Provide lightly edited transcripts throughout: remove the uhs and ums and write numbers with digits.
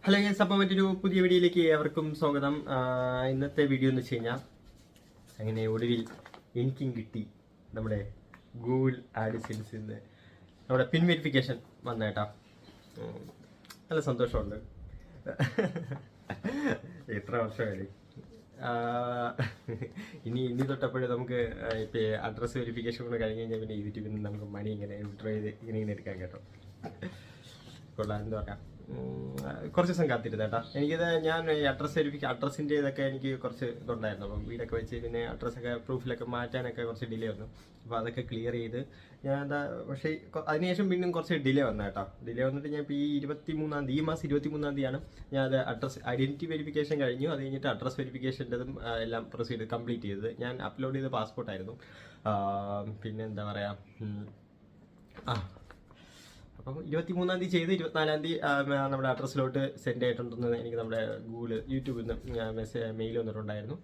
Hello guys, അപ്പോൾ മറ്റൊരു പുതിയ വീഡിയോയിലേക്ക് ഏവർക്കും സ്വാഗതം. ഇന്നത്തെ വീഡിയോ എന്ന് വെച്ച് കഴിഞ്ഞാൽ അങ്ങനെ ഒടുവിൽ എനിക്കും കിട്ടി നമ്മുടെ ഗൂഗിൾ ആഡ്സെൻസിൽ നിന്ന് നമ്മുടെ പിൻ വെരിഫിക്കേഷൻ വന്ന കേട്ടോ. നല്ല സന്തോഷമുണ്ട്. എത്ര വർഷമായി ഇനി തൊട്ടപ്പോഴും നമുക്ക് ഇപ്പോൾ അഡ്രസ് വെരിഫിക്കേഷൻ കൂടെ കഴിഞ്ഞ് കഴിഞ്ഞാൽ പിന്നെ യൂട്യൂബിൽ നിന്ന് നമുക്ക് മണി ഇങ്ങനെ വിഡ്രോ ചെയ്ത് ഇങ്ങനെ എടുക്കാൻ കേട്ടോ. കൊള്ളാം, എന്താ പറയാം, കുറച്ച് ദിവസം കാത്തിരുന്ന കേട്ടോ. എനിക്കിത് ഞാൻ അഡ്രസ്സിൻ്റെ ഇതൊക്കെ എനിക്ക് കുറച്ച് ഇതുണ്ടായിരുന്നു. അപ്പം വീടൊക്കെ വെച്ച് പിന്നെ അഡ്രസ്സൊക്കെ പ്രൂഫിലൊക്കെ മാറ്റാനൊക്കെ കുറച്ച് ഡിലേ വന്നു. അപ്പോൾ അതൊക്കെ ക്ലിയർ ചെയ്ത് ഞാൻ എന്താ, പക്ഷേ അതിനുശേഷം പിന്നെയും കുറച്ച് ഡിലേ വന്നു കേട്ടോ. ഡിലേ വന്നിട്ട് ഞാൻ ഇപ്പോൾ ഈ മാസം 23-ാം തീയതിയാണ് ഞാൻ അത് ഐഡൻറ്റിറ്റി വെരിഫിക്കേഷൻ കഴിഞ്ഞു. അത് കഴിഞ്ഞിട്ട് അഡ്രസ് വെരിഫിക്കേഷൻ്റെതും എല്ലാം പ്രൊസീഡ് കംപ്ലീറ്റ് ചെയ്തത്. ഞാൻ അപ്ലോഡ് ചെയ്ത പാസ്പോർട്ടായിരുന്നു. പിന്നെ എന്താ പറയുക, അപ്പം 23-ാം തീയതി ചെയ്ത് 24-ാം തീയതി നമ്മുടെ അഡ്രസ്സിലോട്ട് സെൻഡ് ആയിട്ടുണ്ടെന്ന് എനിക്ക് നമ്മുടെ യൂട്യൂബിൽ നിന്ന് മെയിൽ വന്നിട്ടുണ്ടായിരുന്നു.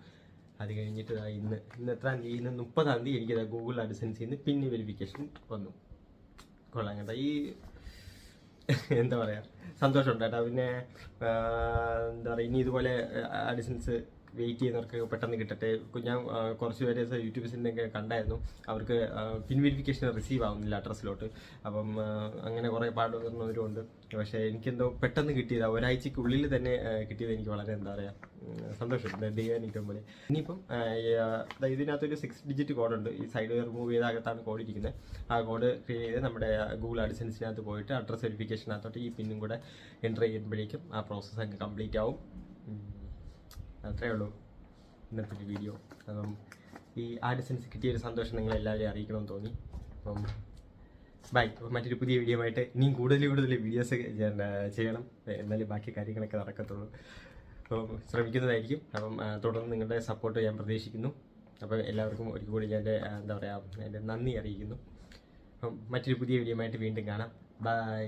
അത് കഴിഞ്ഞിട്ട് ഇന്ന് എത്രാം തീയതി, ഇന്ന് 30-ാം തീയതി എനിക്കത് ഗൂഗിൾ അഡ്സെൻസിൽ നിന്ന് പിൻ വെരിഫിക്കേഷൻ വന്നു. കൊള്ളാം കേട്ടോ. എന്താ പറയുക, സന്തോഷമുണ്ട് കേട്ടോ. പിന്നെ എന്താ പറയുക, ഇനി ഇതുപോലെ അഡ്സെൻസ് വെയിറ്റ് ചെയ്യുന്നവർക്ക് പെട്ടെന്ന് കിട്ടട്ടെ. ഞാൻ കുറച്ച് പേര് യൂട്യൂബേഴ്സിൻ്റെയൊക്കെ കണ്ടായിരുന്നു, അവർക്ക് പിൻ വെരിഫിക്കേഷൻ റിസീവ് ആവുന്നില്ല അഡ്രസ്സിലോട്ട്. അപ്പം അങ്ങനെ കുറേ പാടുന്നവരുമുണ്ട്. പക്ഷേ എനിക്കെന്തോ പെട്ടെന്ന് കിട്ടിയത്, ഒരാഴ്ചക്കുള്ളിൽ തന്നെ കിട്ടിയത് എനിക്ക് വളരെ എന്താ പറയുക സന്തോഷം ദൈവം ഏറ്റവും പോലെ. ഇനിയിപ്പം ഇതിനകത്തൊരു 6 ഡിജിറ്റ് കോഡുണ്ട്. ഈ സൈഡ് റിമൂവ് ചെയ്ത അകത്താണ് കോഡ് ഇരിക്കുന്നത്. ആ കോഡ് ക്രിയേറ്റ് ചെയ്ത് നമ്മുടെ ഗൂഗിൾ അഡ്സെൻസിനകത്ത് പോയിട്ട് അഡ്രസ് വെരിഫിക്കേഷനകത്തോട്ട് ഈ പിന്നും കൂടെ എൻ്റർ ചെയ്യുമ്പോഴേക്കും ആ പ്രോസസ്സ് അങ്ങ് കംപ്ലീറ്റ് ആവും. അത്രയേ ഉള്ളൂ ഇന്നത്തെ ഒരു വീഡിയോ. അപ്പം ഈ ആഡ്സെൻസ് കിട്ടിയൊരു സന്തോഷം നിങ്ങളെല്ലാവരെയും അറിയിക്കണമെന്ന് തോന്നി. അപ്പം ബൈ. അപ്പം മറ്റൊരു പുതിയ വീഡിയോ ആയിട്ട് ഇനിയും കൂടുതൽ വീഡിയോസ് ചെയ്യണം, എന്നാലും ബാക്കി കാര്യങ്ങളൊക്കെ നടക്കത്തുള്ളൂ. അപ്പം ശ്രമിക്കുന്നതായിരിക്കും. അപ്പം തുടർന്ന് നിങ്ങളുടെ സപ്പോർട്ട് ഞാൻ പ്രതീക്ഷിക്കുന്നു. അപ്പം എല്ലാവർക്കും ഒരിക്കൽ കൂടി ഞാൻ എന്താ പറയുക, എൻ്റെ നന്ദി അറിയിക്കുന്നു. അപ്പം മറ്റൊരു പുതിയ വീഡിയോ ആയിട്ട് വീണ്ടും കാണാം. ബൈ.